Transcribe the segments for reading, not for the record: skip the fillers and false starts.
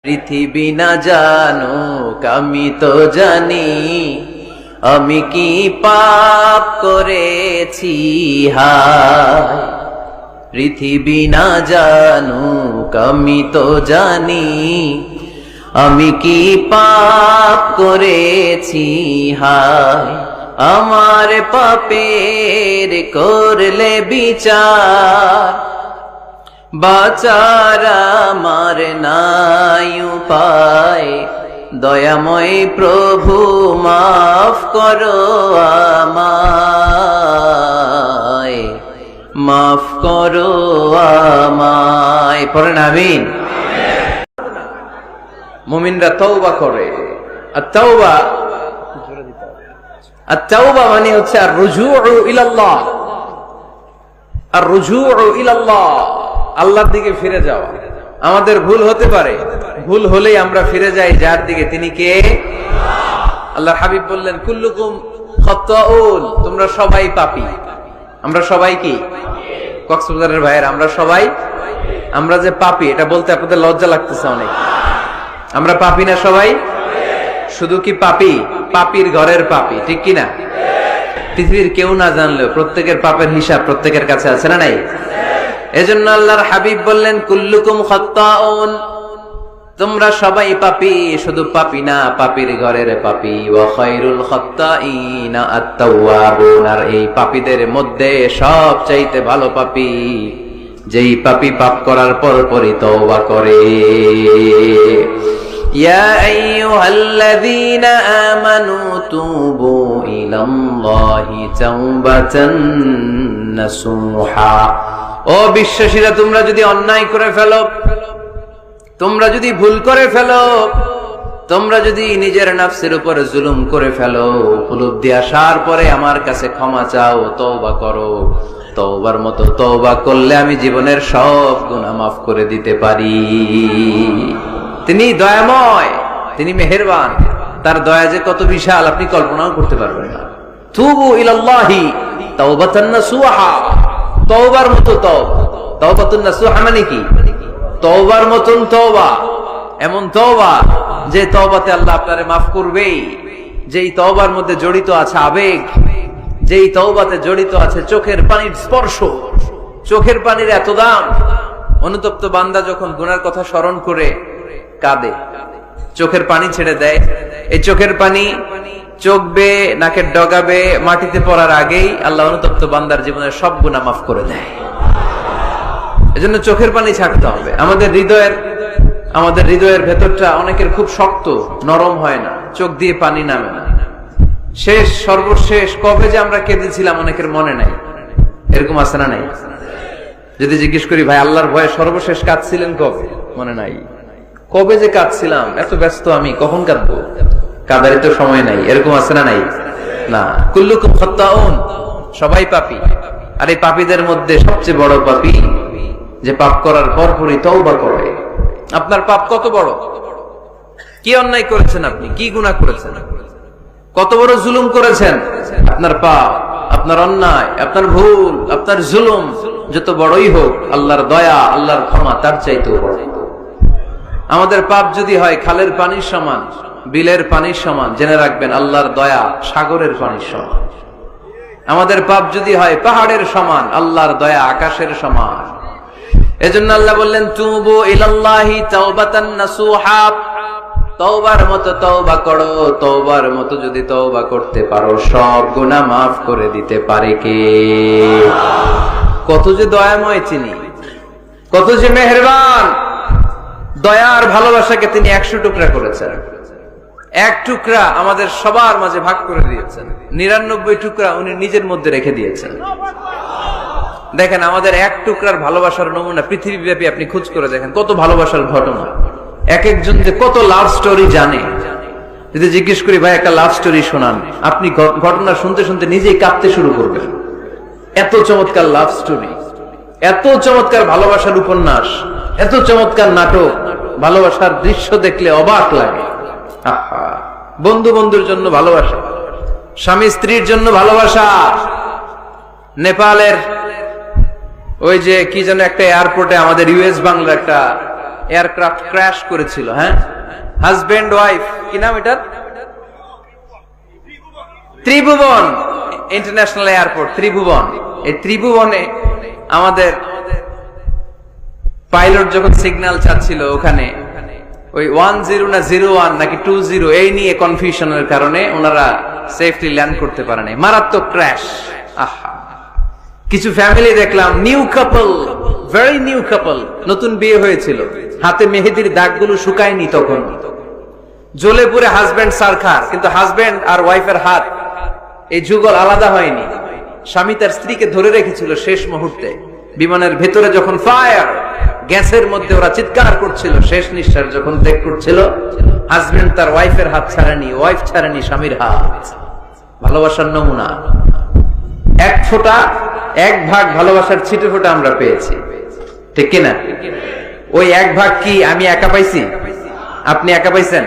পৃথিবী না জানুক আমি তো জানি, আমি কি পাপ করেছি হায়। পৃথিবী না জানুক আমি তো জানি, আমি কি পাপ করেছি হায়। আমার পাপের করলে বিচার, বাঁচার আমার নাই উপায়। দয়াময় প্রভু মাফ করো আমায়, মাফ করো আমায়। পড়েন আমিন। মুমিনরা তওবা করে। আত-তাওবা মানে হচ্ছে আর রুজুউ ইলাল্লাহ, আর রুজুউ ইলাল্লাহ, আল্লাহর দিকে ফিরে যাওয়া। আমাদের ভুল হতে পারে, ভুল হলেই আমরা ফিরে যাই যার দিকে, তিনি কে? আল্লাহর হাবিব বললেন কুল্লুকুম খাত্তাউন, তোমরা সবাই পাপী। আমরা সবাই কি? কক্সবাজারের ভাইয়ের আমরা সবাই, আমরা যে পাপী এটা বলতে আপনাদের লজ্জা লাগতেছে অনেক। আমরা পাপী না সবাই? শুধু কি পাপী? পাপীর ঘরের পাপী, ঠিক কি না? পৃথিবীর কেউ না জানলেও প্রত্যেকের পাপের হিসাব প্রত্যেকের কাছে আছে না নাই? এজন্য আল্লাহর হাবিব বললেন কুল্লুকুম খাত্তাউন, তোমরা সবাই পাপী, শুধু পাপী না, পাপীর ঘরের পাপী। ওয়া খায়রুল খাত্তাইনা আত-তাওয়াবুন, আর এই পাপীদের মধ্যে সবচাইতে ভালো পাপী যেই পাপী পাপ করার পরপরই তওবা করে। ইয়া আইয়ুহাল্লাযীনা আমানু তুবু ইলাল্লাহি তাওবাতান নাসুহা, ও বিশ্বাসীরা, তোমরা যদি অন্যায় করে ফেলো, তোমরা যদি ভুল করে ফেলো, তোমরা যদি নিজের নফসের উপর জুলুম করে ফেলো, উপলব্ধি আসার পরে আমার কাছে ক্ষমা চাও, তওবা করো। তওবার মতো তওবা করলে আমি জীবনের সব গুনাহ মাফ করে দিতে পারি। তিনি দয়াময়, তিনি মেহেরবান, তার দয়া যে কত বিশাল আপনি কল্পনাও করতে পারবেন না। তুবু ইলাল্লাহি তাওবাতান নাসুহা, তওবার মতো তওবা। তাওবাতুন নাসুহা মানে কি? তওবার মতন তওবা, এমন তওবা যে তওবাতে আল্লাহ আপনারে মাফ করবেই, যেই তওবার মধ্যে জড়িত আছে আবেগ, যেই তওবাতে জড়িত আছে চোখের পানির স্পর্শ। চোখের পানির এত দাম, অনুতপ্ত বান্দা যখন গুনার কথা স্মরণ করে কাঁদে, চোখের পানি ছেড়ে দেয়। এই চোখের পানি চোখ বেয়ে নাকের ডগাবে মাটিতে পড়ার আগেই আল্লাহ অনুতপ্ত বান্দার জীবনের সব গুনাহ মাফ করে দেয়। এজন্য চোখের পানি ছাড়তে হবে। আমাদের হৃদয়ের ভেতরটা অনেকের খুব শক্ত, নরম হয় না, চোখ দিয়ে পানি নামে না। সর্বশেষ কবে যে আমরা কেঁদেছিলাম অনেকের মনে নাই, এরকম আছে না নাই? যদি জিজ্ঞেস করি ভাই আল্লাহর ভয়ে সর্বশেষ কাঁদছিলেন কবে, মনে নাই। কবে যে কাঁদছিলাম, এত ব্যস্ত আমি, কখন কাঁদবো, কাঁদারই তো সময় নাই, এরকম আছে না নাই? না। কুল্লুকুম খাত্তাউন, সবাই পাপী, আর এই পাপীদের মধ্যে সবচেয়ে বড় পাপী যে পাপ করার পরপরই তওবা করে। আপনার পাপ কত বড়? কি অন্যায় করেছেন আপনি? কি গুনাহ করেছেন? কত বড় জুলুম করেছেন? আপনার পাপ, আপনার অন্যায়, আপনার ভুল, আপনার জুলুম যত বড়ই হোক, আল্লাহর দয়া, আল্লাহর ক্ষমা তার চাইতেও বড়। আমাদের পাপ যদি হয় খালের পানির সমান, বিলের পানির সমান, জেনে রাখবেন আল্লাহর দয়া সাগরের পানির সমান। আমাদের পাপ যদি হয় পাহাড়ের সমান, আল্লাহর দয়া আকাশের সমান। এজন্য আল্লাহ বললেন তুবু ইলাল্লাহি তাওবাতান নাসুহা, তওবার মতো তওবা করো। তওবার মতো যদি তওবা করতে পারো, সব গুনাহ মাফ করে দিতে পারে কে? কত যে দয়াময় তিনি, কত যে মেহেরবান। দয়ার ভালোবাসাকে তিনি 100 টুকরা করেছেন। এক টুকরা আমাদের সবার মাঝে ভাগ করে দিয়েছেন, 99 টুকরা উনি নিজের মধ্যে রেখে দিয়েছেন। দেখেন আমাদের এক টুকরার ভালোবাসার নমুনা পৃথিবীব্যাপী আপনি খোঁজ করে দেখেন, কত ভালোবাসার ঘটনা। এক একজন যে কত লাভ স্টোরি জানে। যদি জিজ্ঞেস করি ভাই একটা লাভ স্টোরি শোনান, আপনি ঘটনা শুনতে শুনতে নিজেই কাঁদতে শুরু করবেন। এত চমৎকার লাভ স্টোরি, এত চমৎকার ভালোবাসার উপন্যাস, এত চমৎকার নাটক, ভালোবাসার দৃশ্য দেখলে অবাক লাগে। বন্ধু বন্ধুর জন্য ভালোবাসা, স্বামী স্ত্রীর জন্য ভালোবাসা। নেপালের ওই যে কি যেন একটা এয়ারপোর্টে আমাদের ইউএস বাংলার একটা এয়ারক্রাফট ক্র্যাশ করেছিল। হ্যাঁ, হাজবেন্ড ওয়াইফ, কি নাম এটার? ত্রিভুবন ইন্টারন্যাশনাল এয়ারপোর্ট, ত্রিভুবন। এই ত্রিভুবনে আমাদের পাইলট যখন সিগন্যাল চাচ্ছিল, ওখানে ওই 10 না 01 নাকি 20 এই নিয়ে কনফিউশনের কারণে ওনারা সেফলি ল্যান্ড করতে পারে নাই, মারাত্মক ক্র্যাশ। আহা, কিছু ফ্যামিলি দেখলাম, নিউ কাপল, ভেরি নিউ কাপল, নতুন বিয়ে হয়েছিল, হাতে মেহেদির দাগগুলো শুকায়নি তখন, জ্বলে পুরে হাজবেন্ড সারখার, কিন্তু হাজবেন্ড আর ওয়াইফের হাত এই যুগল আলাদা হয়নি। স্বামী তার স্ত্রীকে ধরে রেখেছিল শেষ মুহূর্তে। বিমানের ভেতরে যখন ফায়ার, গ্যাসের মধ্যে ওরা চিৎকার করছিল, শেষ নিঃশ্বাস যখন ত্যাগ করছিল, হাজবেন্ড তার ওয়াইফের হাত ছাড়েনি, ওয়াইফ ছাড়েনি স্বামীর হাত। ভালোবাসার নমুনা। এক ফোঁটা, এক ভাগ ভালোবাসার ছিটে ফোঁটা আমরা পেয়েছি, ঠিক কিনা? ওই এক ভাগ কি আমি একা পাইছি? আপনি একা পাইছেন?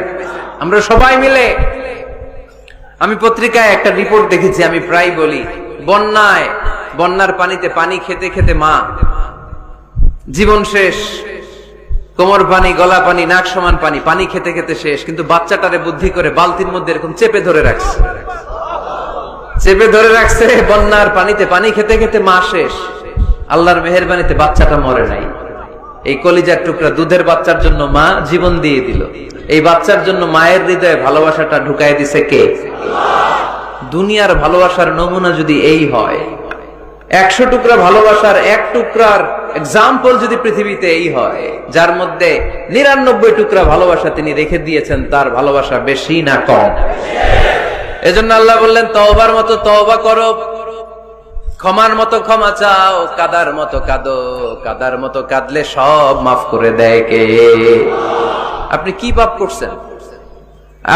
আমরা সবাই মিলে। আমি পত্রিকায় একটা রিপোর্ট দেখেছি, আমি প্রায় বলি, বন্যার পানিতে পানি খেতে খেতে মা জীবন শেষ, কোমর পানি, গলা পানি, নাক সমান পানি, পানি খেতে খেতে শেষ, কিন্তু বাচ্চাটারে বুদ্ধি করে বালতির মধ্যে এরকম চেপে ধরে রাখছে, বন্যার পানিতে পানি খেতে খেতে মা শেষ। আল্লাহর মেহেরবানিতে বাচ্চাটা মরে নাই। এই কলিজার টুকরা দুধের বাচ্চার জন্য মা জীবন দিয়ে দিল। এই বাচ্চার জন্য মায়ের হৃদয়ে ভালোবাসাটা ঢুকাই দিছে কে? দুনিয়ার ভালোবাসার নমুনা যদি এই হয়, 100 টুকরা ভালোবাসার এক টুকরার এক্সাম্পল যদি পৃথিবীতে এই হয়, যার মধ্যে 99 টুকরা ভালোবাসা তিনি রেখে দিয়েছেন, তার ভালোবাসা বেশি না কম? এজন্য আল্লাহ বললেন, তওবার মতো তওবা করো, ক্ষমার মতো ক্ষমা চাও, কাদার মতো কাঁদো, কাদার মতো কাঁদলে সব মাফ করে দেয় কে? আপনি কি পাপ করছেন?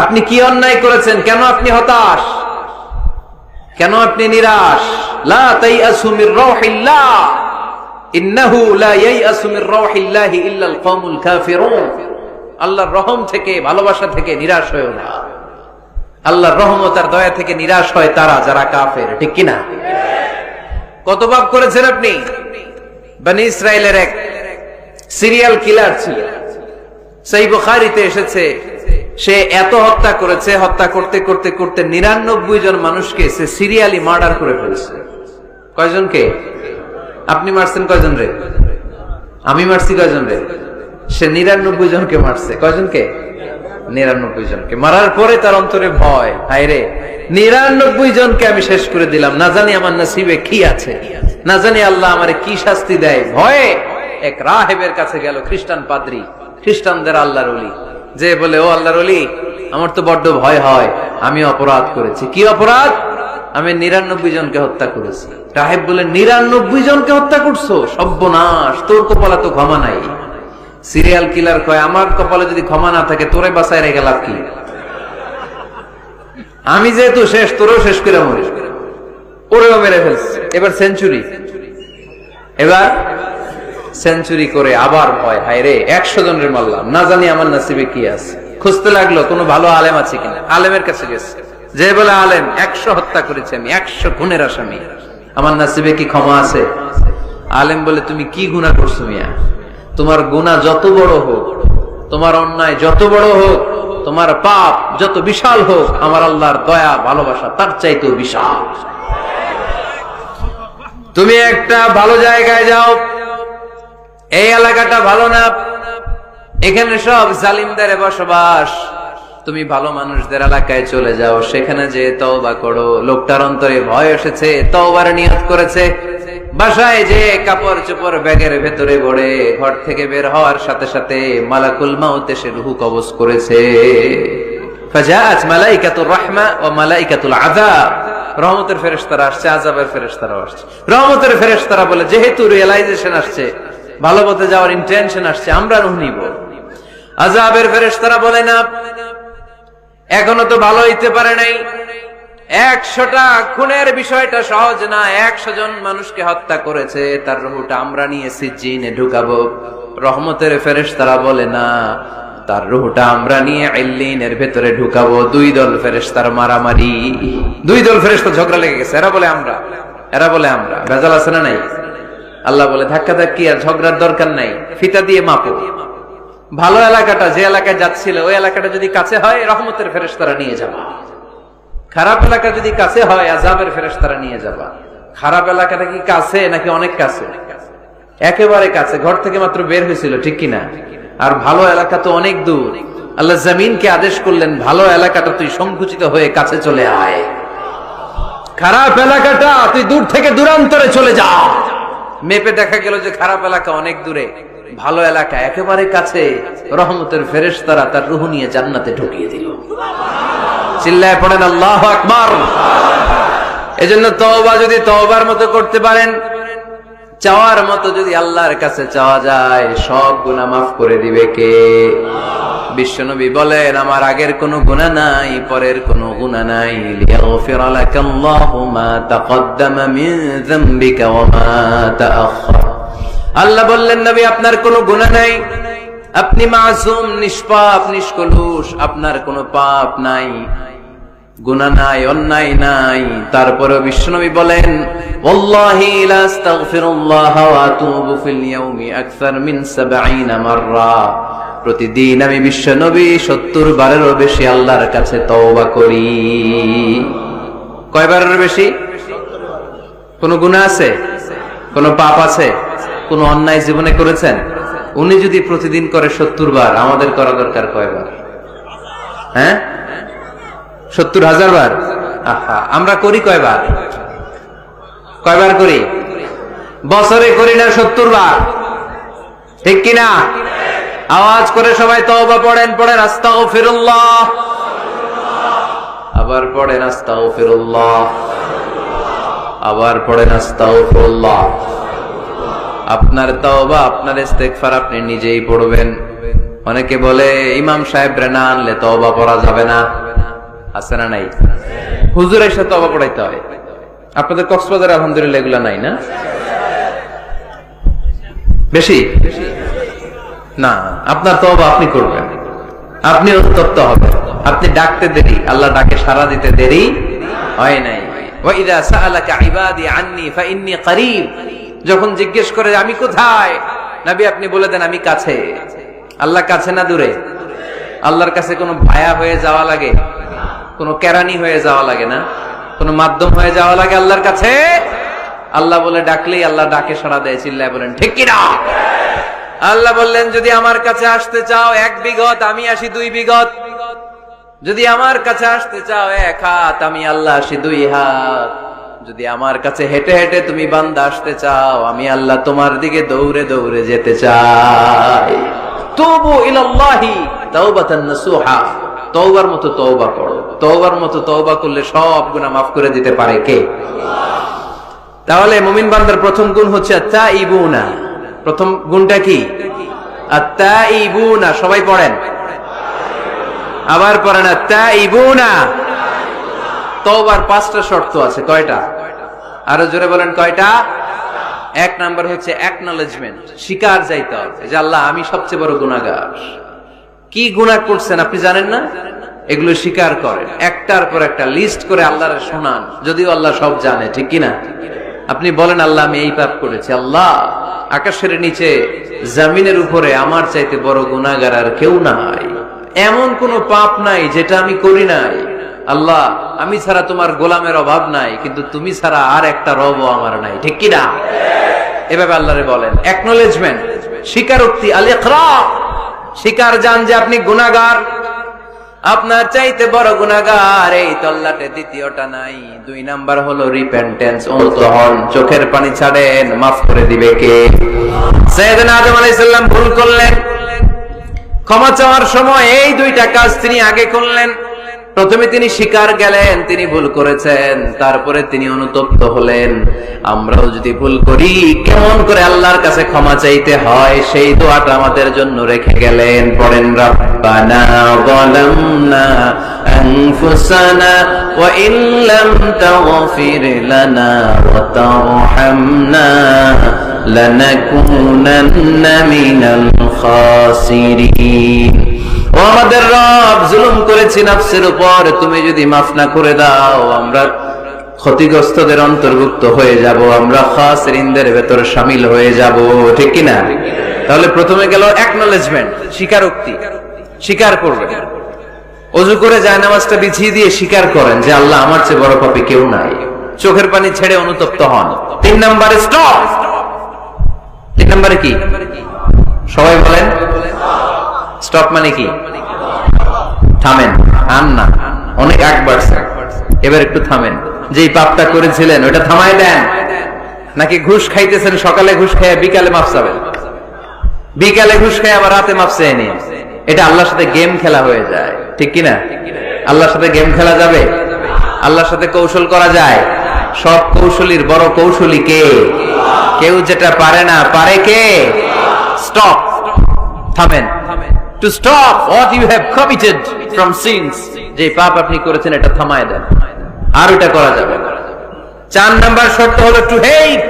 আপনি কি অন্যায় করেছেন? কেন আপনি হতাশ? কেন আপনি নিরাশ? লা তাইয়াসু মির রাউহিল্লাহ, ইন্নাহু লা ইয়াইয়াসু মির রাউহিল্লাহি ইল্লাল কওমুল কাফিরুন। আল্লাহর রহম থেকে, ভালোবাসা থেকে নিরাশ হয়ো না। আল্লাহর রহমত আর দয়া থেকে নিরাশ হয় তারা যারা কাফের, ঠিক কিনা? কত পাপ করেছেন আপনি? বনি ইসরাইলের এক সিরিয়াল কিলার ছিল, সহিহ বুখারীতে এসেছে, সে এত হত্যা করেছে, হত্যা করতে করতে করতে 99 জন মানুষকে সে সিরিয়ালি মার্ডার করে ফেলেছে। কয়জনকে? আপনি মারছেন কয়জন রে? আমি মারছি কয়জন রে? সে 99 জনকে মারছে। কয়জনকে? 99 জনকে। মারার পরে তার অন্তরে ভয়, হায় রে, 99 জনকে আমি শেষ করে দিলাম, না জানি আমার নসিবে কি আছে, না জানি আল্লাহ আমারে কি শাস্তি দেয়। ভয়ে এক রাহেবের কাছে গেল, খ্রিস্টান পাদ্রী, খ্রিস্টানদের আল্লাহর ওলি, যে বলে, ও আল্লাহর ওলি, আমার তো বড্ড ভয় হয়, আমি অপরাধ করেছি। কি অপরাধ? আমি 99 জনকে হত্যা করেছি। রাহেব বলে, 99 জনকে হত্যা করছো? সর্বনাশ, তোর কপালে তো ক্ষমা নাই। সিরিয়াল কিলার কয়, আমার কপালে যদি ক্ষমা না থাকে, তোরে বাঁচায় রেখে লাভ কি? আমি যেহেতু শেষ, তোরেও শেষ করে মরি। ওরেও মেরে ফেলছে। এবার সেঞ্চুরি করে আবার ভয়, হায় রে, 100 জনের মারলাম, না জানি আমার নসিবে কি আছে। খুঁজতে লাগলো কোনো ভালো আলেম আছে কিনা। আলেমের কাছে গেছে, যে বলে, আলেম, 100 হত্যা করেছি আমি, 100 খুনের আসামি, আমার নসিবে কি ক্ষমা আছে? আলেম বলে, তুমি কি গুনাহ করছো মিয়া? তোমার গুনাহ যত বড় হোক, তোমার অন্যায় যত বড় হোক, তোমার পাপ যত বিশাল হোক, আমার আল্লাহর দয়া ভালোবাসা তার চাইতেও বিশাল। তুমি একটা ভালো জায়গায় যাও, এই এলাকাটা ভালো না, এখানে সব জালিমদের বসবাস, তুমি ভালো মানুষদের এলাকায় চলে যাও, সেখানে যে তওবা করো। লোকটার অন্তরে ভয় এসেছে, তওবার নিয়ত করেছে। বাসায় যে কাপড় চোপড় ব্যাগের ভেতরে ভরে ঘর থেকে বের হওয়ার সাথে সাথে মালাকুল মাউত এসে রূহ কবজ করেছে। ফাজাআত মালাইকাতুর রাহমা ওয়া মালাইকাতুল আযাব, রহমতের ফেরেশতারা আসছে, আযাবের ফেরেশতারা আসছে। রহমতের ফেরেশতারা বলে, যেহেতু রিয়েলাইজেশন আসছে, ভালো পথে যাওয়ার ইন্টেনশন আসছে, আমরা রূহ নিব। আযাবের ফেরেশতারা বলে, না, এখনো তো ভালো হইতে পারে নাই, 100টা খুনের বিষয়টা সহজ না, 100 জন মানুষকে হত্যা করেছে, তার রূহটা আমরা নিয়ে সিজ্জিনে ঢুকাবো। রহমতের ফেরেশতারা বলে, না, তার রূহটা আমরা নিয়ে ইল্লিনের ভেতরে ঢুকাবো। 2 দল ফেরেশতার মারামারি, 2 দল ফেরেশতা ঝগড়া লেগে গেছে। এরা বলে আমরা, এরা বলে আমরা। ভেজাল আছে না নাই? আল্লাহ বলে, ধাক্কা ধাক্কি আর ঝগড়ার দরকার নাই, ফিতা দিয়ে মাপো। ভালো এলাকাটা যে এলাকায় যাচ্ছিল ওই এলাকাটা যদি কাছে হয় রহমতের ফেরেশতারা নিয়ে যাবা, খারাপ এলাকা যদি কাছে হয় আযাবের ফেরেশতারা নিয়ে যাবা। খারাপ এলাকাটা কি কাছে নাকি অনেক কাছে? একেবারে কাছে, ঘর থেকে মাত্র বের হয়েছিল, ঠিক কিনা? আর ভালো এলাকা তো অনেক দূর। আল্লাহ জমিনকে আদেশ করলেন, ভালো এলাকাটা তুই সংকুচিত হয়ে কাছে চলে আয়, খারাপ এলাকাটা তুই দূর থেকে দূরান্তরে চলে যা। মেপে দেখা গেল যে খারাপ এলাকা অনেক দূরে, ভালো এলাকা একেবারে কাছে। রহমতের ফেরেশতারা তার রূহ নিয়ে জান্নাতে ঢুকিয়ে দিল। চিল্লায় পড়েন আল্লাহু আকবার। এজন্য তওবা যদি তওবার মতো করতে পারেন, চাওয়ার মতো যদি আল্লাহর কাছে চাওয়া যায়, সব গুনাহ মাফ করে দিবে কে? বিশ্বনবী বলেন, আমার আগের কোনো গুনাহ নাই, পরের কোনো গুনাহ নাই। লিয়াগফিরা লাকাল্লাহু মা তাকদ্দামা মিন যামবিকা ওয়া মা তাআখার। আল্লাহ বললেন, নবী আপনার কোনো গুনাহ নাই, আপনি মাসুম, নিষ্পাপ, নিষ্কলুষ, আপনার কোনো পাপ নাই, গুনাহ নাই, অন্যায় নাই। তারপরে বিশ্বনবী বলেন, ওয়াল্লাহি লা আস্তাগফিরুল্লাহ ওয়া আতুবু ফিল ইয়াউমি আকসার মিন ৭০ মাররা। প্রতিদিন আমি বিশ্বনবী ৭০ বারেরও বেশি আল্লাহর কাছে তওবা করি। কয়বারের বেশি? কোনো গুনাহ আছে? কোনো পাপ আছে? কোনো অন্যায় জীবনে করেছেন? উনি যদি প্রতিদিন করে ৭০ বার, আমাদের করা দরকার কয়বার? হ্যাঁ, ৭০,০০০ বার। আহা, আমরা করি কয়বার? কয়বার করি? বছরে করি না ৭০ বার, ঠিক কিনা? আওয়াজ করে সবাই তওবা পড়েন, পড়েন আস্তাগফিরুল্লাহ, আবার পড়েন আস্তাগফিরুল্লাহ, আবার পড়েন আস্তাগফিরুল্লাহ। আপনার তওবা, আপনার ইস্তেগফার আপনি নিজেই পড়বেন। অনেকে বলে ইমাম সাহেবরা না আনলে তওবা পড়া যাবে না, আছে না নাই? হুজুরের সাথে তওবা পড়াইতে হয়। আপনাদের কক্সবাজারে আলহামদুলিল্লাহ এগুলা নাই না? বেশি না, আপনার তওবা আপনি করবেন, আপনি উত্তপ্ত হবেন। আপনি ডাকতে দেরি, আল্লাহ ডাকে সাড়া দিতে দেরি হয় নাই। ওয়া ইযা সাআলাকা ইবাদি আন্নী ফাইন্নী করিব। যখন জিজ্ঞেস করে আমি কোথায়, নবী আপনি বলে দেন আমি কাছে। আল্লাহ কাছে না দূরে? আল্লাহর কাছে কোনো ভায়া হয়ে যাওয়া লাগে, কোনো কেরানি হয়ে যাওয়া লাগে না, কোনো মাধ্যম হয়ে যাওয়া লাগে আল্লাহর কাছে? আল্লাহ বলে ডাকলেই আল্লাহ ডাকে সাড়া দেয়। চিল্লায় বলেন ঠিক কিনা? আল্লাহ বললেন, যদি আমার কাছে আসতে চাও ১ বিঘত, আমি আসি ২ বিঘত। যদি আমার কাছে আসতে চাও ১ হাত, আমি আল্লাহ আসি ২ হাত। যদি আমার কাছে হেঁটে হেঁটে তুমি বান্দা আসতে চাও, আমি আল্লাহ তোমার দিকে দৌড়ে দৌড়ে যেতে চাই। তুবু ইলাল্লাহি তাওবাতান নাসুহা। তওবার মতো তওবা করো। তওবার মতো তওবা করলে সব গুনাহ মাফ করে দিতে পারে কে? তাহলে মুমিন বান্দার প্রথম গুণ হচ্ছে আত-তাইবুনা। প্রথম গুণটা কি? আত-তাইবুনা। সবাই পড়েন, আবার পড়েন আত-তাইবুনা। তওবার ৫টা শর্ত আছে। কয়টা? আরো জোরে বলেন কয়টা? ১ নাম্বার হচ্ছে অ্যাকনলেজমেন্ট, স্বীকার যাইতে হবে যে আল্লাহ আমি সবচেয়ে বড় গুনাহগার। কি গুনাহ করছেন আপনি জানেন না, এগুলো স্বীকার করেন, একটার পর একটা লিস্ট করে আল্লাহরে শোনান, যদিও আল্লাহ সব জানে, ঠিক কিনা? আপনি বলেন আল্লাহ আমি এই পাপ করেছি, আল্লাহ আকাশের নিচে জমিনের উপরে আমার চাইতে বড় গুনাহগার আর কেউ নাই, এমন কোন পাপ নাই যেটা আমি করি নাই। আল্লাহ আমি ছাড়া তোমার গোলামের অভাব নাই, কিন্তু তুমি ছাড়া আর একটা রবও আমার নাই, ঠিক কিনা? এভাবে আল্লাহরে বলেন। অ্যাকনলেজমেন্ট, স্বীকারোক্তি, আল ইকরার, স্বীকার জান যে আপনি গুনাহগার, আপনার চাইতে বড় গুনাহগার এই তল্লাটে দ্বিতীয়টা নাই। ২ নাম্বার হলো রিপেন্টেন্স, অনুতপ্ত হন, চোখের পানি ছাড়েন, মাফ করে দিবে কে? সাইয়েদনা আদম আলাইহিস সালাম ভুল করলেন, ক্ষমা চাওয়ার সময় এই 2টা কাজ তিনি আগে করলেন। প্রথমে তিনি স্বীকার গেলেন তিনি ভুল করেছেন, তারপরে তিনি অনুতপ্ত হলেন। আমরাও যদি ভুল করি কেমন করে আল্লাহর কাছে ক্ষমা চাইতে হয় সেই দোয়াটা আমাদের জন্য রেখে গেলেন। পড়েন, রব্বানা যালামনা আনফুসানা ওয়া ইন লাম তাগফির লানা ওয়া তারহামনা লানাকুনান্না মিনাল খাসিরিন। ও আমাদের রব, জুলুম করেছি নফসের উপর, তুমি যদি মাফ না করে দাও আমরা ক্ষতিগ্রস্তদের অন্তর্ভুক্ত হয়ে যাব, আমরা খাসিরিনদের ভেতর শামিল হয়ে যাব, ঠিক কিনা? তাহলে প্রথমে গেল অ্যাকনলেজমেন্ট, স্বীকারোক্তি, স্বীকার করবেন। ওযু করে জায়নামাজটা বিছিয়ে দিয়ে স্বীকার করেন যে আল্লাহ আমার চেয়ে বড় পাপী কেউ নাই। চোখের পানি ছেড়ে অনুতপ্ত হন। 3 নম্বরে স্টপ। 3 নম্বরে কি? সবাই বলেন স্টপ মানে কি? থামেন। আন না, অনেক আগ বাড়ছে, এবার একটু থামেন। যেই পাপটা করেছিলেন ওটা থামায় দেন। নাকি ঘুষ খাইতেছেন, সকালে ঘুষ খেয়ে বিকালে মাফ চাবেন, বিকালে ঘুষ খেয়ে আবার রাতে মাফ চেয়ে নিন। এটা আল্লাহর সাথে গেম খেলা হয়ে যায়, ঠিক কিনা? আল্লাহর সাথে গেম খেলা যাবে? আল্লাহর সাথে কৌশল করা যায়? সব কৌশলীর বড় কৌশলী কে? কেউ যেটা পারে না, পারে কে? স্টপ, থামেন। To stop what you have committed from sins, যে পাপ আপনি করেছেন এটা থামায় দেন, আর এটা করা যাবে না। 4 নাম্বার শর্ত হলো টু হেট,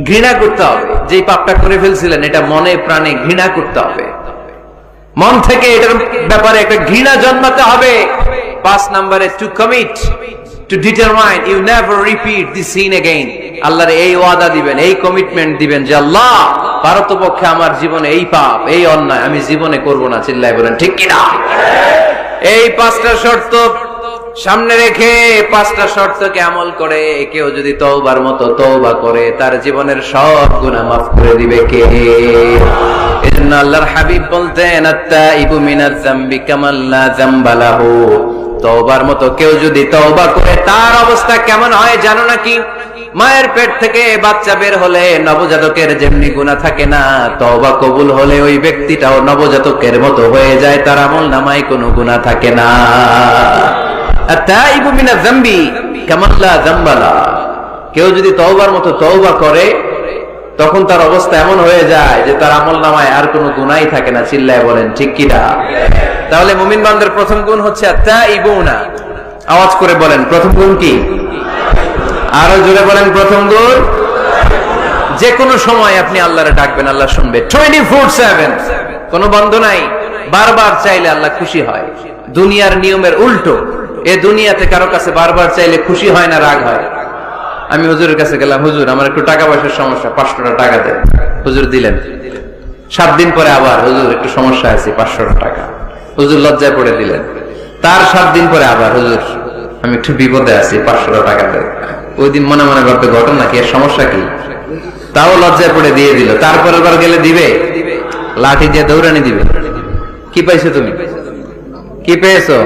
ঘৃণা করতে হবে। যে পাপটা করে ফেলছিলেন এটা মনে প্রাণে ঘৃণা করতে হবে, মন থেকে এটার ব্যাপারে একটা ঘৃণা জন্মাতে হবে। 5 নাম্বারে to commit, to determine you never repeat this sin again. আল্লাহর এই ওয়াদা দিবেন, এই কমিটমেন্ট দিবেন যে আল্লাহ পারতপক্ষে আমার জীবনে এই পাপ, এই অন্যায় আমি জীবনে করব না। চিল্লায় বলেন ঠিক কিনা? এই 5টা শর্ত সামনে রেখে 5টা শর্তকে আমল করে কেউ যদি তওবার মতো তওবা করে তার জীবনের সব গুনাহ মাফ করে দিবে কে? এজন্য আল্লাহর হাবিব বলতেন আত-তাইবু মিনাজ যামবি কামান লা যামবা লাহু। তওবার মতো কেউ যদি তওবা করে তার অবস্থা কেমন হয় জানো নাকি? মায়ের পেট থেকে বাচ্চা বের হলে নবজাতকের যেমনি গুনাহ থাকে না, তওবা কবুল হলে ওই ব্যক্তিটাও নবজাতকের মতো হয়ে যায়, তার আমলনামায় কোনো গুনাহ থাকে না। আত-তাইবু মিনাজ যামবি কামান লা যামবা লাহু। কেউ যদি তওবার মতো তওবা করে তখন তার অবস্থা এমন হয়ে যায় যে তার আমলনামায় আর কোনো গুনাহই থাকে না। চিল্লায় বলেন ঠিক কিনা? তাহলে মুমিন বান্দার প্রথম গুণ হচ্ছে আত-তাইবুনা। আওয়াজ করে বলেন প্রথম গুণ কি? আরো জোরে বলেন প্রথম গুণ। যে কোনো সময় আপনি আল্লাহরে ডাকবেন, আল্লাহ শুনবে 24/7, কোনো বন্ধ নাই। বারবার চাইলে আল্লাহ খুশি হয়। দুনিয়ার নিয়মের উল্টো, এ দুনিয়াতে কারো কাছে বারবার চাইলে খুশি হয় না, রাগ হয়। আমি হুজুরের কাছে গেলাম, হুজুর আমার একটু টাকা পয়সার সমস্যা, 500 টাকা দেন। হুজুর দিলেন। 7 দিন পরে আবার, হুজুর একটু সমস্যা আছে, 500 টাকা। হুজুর লজ্জায় পড়ে দিলেন। তার 7 দিন পরে আবার, হুজুর আমি একটু বিপদে আছি, 500 টাকা দেন। ওই দিন মনে মনে ভাবতে ঘটনা কি, এর সমস্যা কি? তাও লজ্জায় পড়ে দিয়ে দিল। তারপরের বার গেলে দিবে, লাঠি দিয়ে দৌড়ানি দিবে। কি পাইছো তুমি? কি পেয়েছো?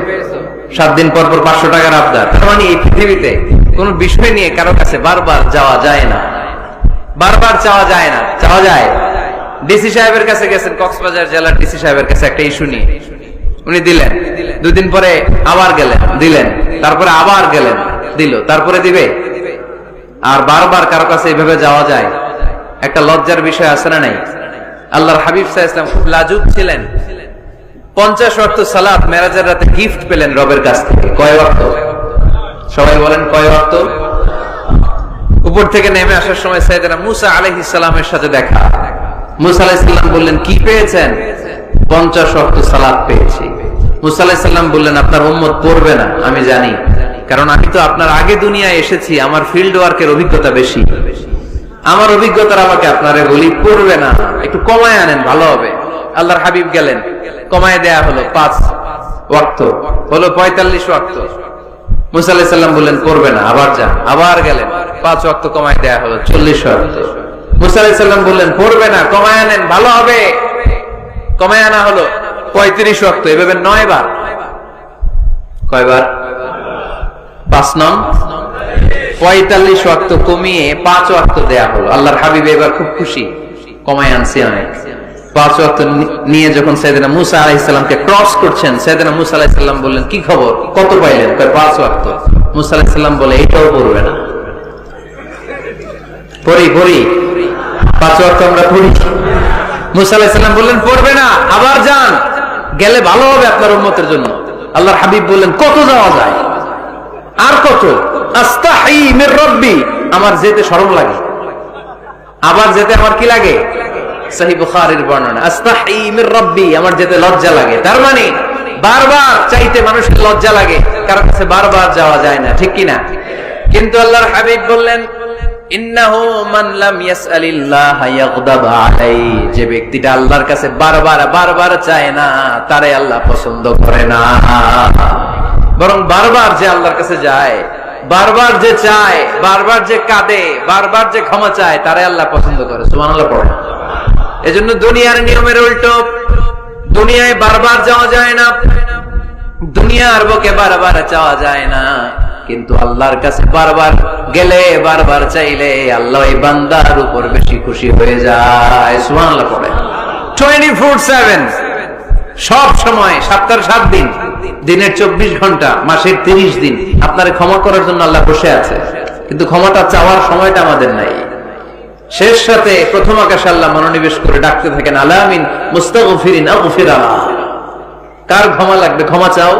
7 দিন পর পর 500 টাকার আবদার। তার মানে এই পৃথিবীতে কোন বিষয় নিয়ে কারো কাছে বারবার যাওয়া যায় না, বারবার চাওয়া যায় না। চাওয়া যায়? ডিসি সাহেবের কাছে গেছেন, কক্সবাজার জেলার ডিসি সাহেবের কাছে একটা ইস্যু নিয়ে, উনি দিলেন। 2 দিন পরে আবার গেলেন, দিলেন। তারপরে আবার গেলেন, দিল। তারপরে দিবে? আর বারবার কারো কাছে এইভাবে যাওয়া যায়? একটা লজ্জার বিষয় আছে না নাই? আল্লাহর হাবিব সাল্লাল্লাহু আলাইহি ওয়াসাল্লাম খুব লাজুক ছিলেন। 50 ওয়াক্ত সালাত মেরাজের রাতে গিফট পেলেন রবের কাছ থেকে। কয় ওয়াক্ত? সবাই বলেন কয় ওয়াক্ত? উপর থেকে নেমে আসার সময় সাইয়েদনা মুসা আলাইহিস সালামের সাথে দেখা। মুসা আলাইহিস সালাম বললেন কি পেয়েছেন? 50 ওয়াক্ত সালাত পেয়েছি। মুসা আলাইহিস সালাম বললেন আপনার উম্মত পড়বে না, আমি জানি, কারণ আমি তো আপনার আগে দুনিয়ায় এসেছি, আমার ফিল্ড ওয়ার্কের অভিজ্ঞতা বেশি। আমার অভিজ্ঞতার আমাকে আপনারে বলি পড়বে না, একটু কমায় আনেন ভালো হবে। আল্লাহর হাবিব গেলেন, কমায় দেয়া হলো 5 ওয়াক্ত, হলো 45 ওয়াক্ত। মুসা আলাইহিস সালাম বললেন পড়বে না, আবার যান। আবার গেলেন, 5 ওয়াক্ত কমায় দেয়া হলো 40 ওয়াক্ত। মুসা আলাইহিস সালাম বললেন পড়বে না, কমায় আনেন ভালো হবে। কমায় আনা হলো 35 ওয়াক্ত। এভাবে 9 বার। কয়বার? 5 নং 45 ওয়াক্ত কমিয়ে 5 ওয়াক্ত দেয়া হলো। আল্লাহর হাবিব এবার খুব খুশি, কমায় আনছি অনেক। 5 ওয়াক্ত নিয়ে যখন সাইয়েদনা মুসা আলাইহিস সালামকে ক্রস করছেন, সাইয়েদনা মুসা আলাইহিস সালাম বললেন কি খবর, কত পাইলেন? কয় 5 ওয়াক্ত। মুসা আলাইহিস সালাম বলে এটাও পড়বে না। পড়ি 5 ওয়াক্ত আমরা পড়ি। মুসা আলাইহিস সালাম বললেন পড়বে না, আবার যান, গেলে ভালো হবে আপনার উম্মতের জন্য। আল্লাহর হাবিব বললেন কত যাওয়া যায়? আর কত? আস্তাহি মির রাব্বি, আমার যেতে শরম লাগে। আবার যেতে আমার কি লাগে? সহিহ বুখারীর বর্ণনা, আস্তাহি মির রাব্বি, আমার যেতে লজ্জা লাগে। তার মানে বারবার চাইতে মানুষের লজ্জা লাগে, কারো কাছে বারবার যাওয়া যায় না, ঠিক কি না? কিন্তু আল্লাহর হাবিব বললেন ইন্নাহু মান লাম ইয়াসআলিল্লাহ ইয়াগদাব আলাইহি, যে ব্যক্তিটা আল্লাহর কাছে বারবার চায় না, তারে আল্লাহ পছন্দ করে না। বরং বারবার যে আল্লাহর কাছে যায়, বারবার যে চায়, বারবার যে কাঁদে, বারবার যে ক্ষমা চায়, তারে আল্লাহ পছন্দ করে। সুবহানাল্লাহ পড়ে। এজন্য দুনিয়ার নিয়মের উল্টো, দুনিয়ায় বারবার যাওয়া যায় না, দুনিয়ার বুকে বারবার চাওয়া যায় না, কিন্তু আল্লাহর কাছে বারবার গেলে, বারবার চাইলে আল্লাহ এই বান্দার উপর বেশি খুশি হয়ে যায়। সুবহানাল্লাহ পড়ে। 24/7, সব সময়, সপ্তাহের 7 দিন, দিনের 24 ঘন্টা, মাসের 30 দিন আপনার ক্ষমা করার জন্য আল্লাহ বসে আছে, কিন্তু ক্ষমাটা চাওয়ার সময়টা আমাদের নাই। শেষ সাথে প্রথম আকাশে আল্লাহ মনোনিবেশ করে ডাকতে থাকেন, আলামিন মুস্তাগফিরিন আগফিরা, কার ক্ষমা লাগবে ক্ষমা চাও,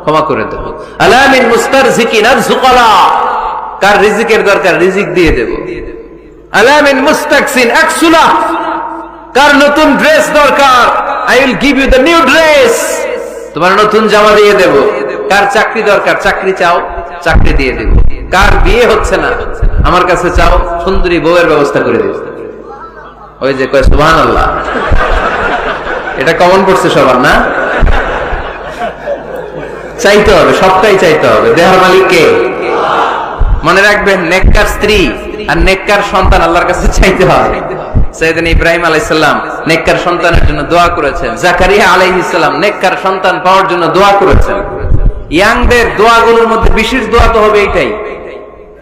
ক্ষমা করে দেব। আলামিন মুস্তারজিকিন আরজুকালা, কার রিজিকের দরকার রিজিক দিয়ে দেব। আলামিন মুস্তাকসিন আকসুলা, কার নতুন ড্রেস দরকার, I will give you the new dress, তোমার নতুন জামা দিয়ে দেব। কার চাকরি দরকার, চাকরি চাও, চাকরি দিয়ে দেব। কার বিয়ে হচ্ছে না, আমার কাছে চাও, সুন্দরী বউয়ের ব্যবস্থা করে দেব। ওই যে কয় সুবহানাল্লাহ, এটা কমন পড়ছে সবার না? চাইতে হবে, সবটাই চাইতে হবে। দেহার মালিক কে? মনে রাখবেন, নেককার স্ত্রী আর নেককার সন্তান আল্লাহর কাছে চাইতে হয়। সাইয়েদনা ইব্রাহিম আলাইহিস সালাম নেককার সন্তানের জন্য দোয়া করেছেন, জাকারিয়া আলাইহিস সালাম নেককার সন্তান পাওয়ার জন্য দোয়া করেছেন। ইয়াংদের দোয়াগুলোর মধ্যে বিশেষ দোয়া তো হবে এইটাই,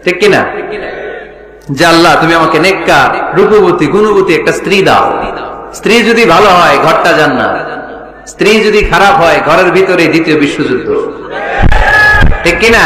ঠিক কি না? যে আল্লাহ তুমি আমাকে নেককার, রূপবতী, গুণবতী একটা স্ত্রী দাও। স্ত্রী যদি ভালো হয় ঘরটা জান্নাত, স্ত্রী যদি খারাপ হয় ঘরের ভিতরে দ্বিতীয় বিশ্বযুদ্ধ, ঠিক কি না?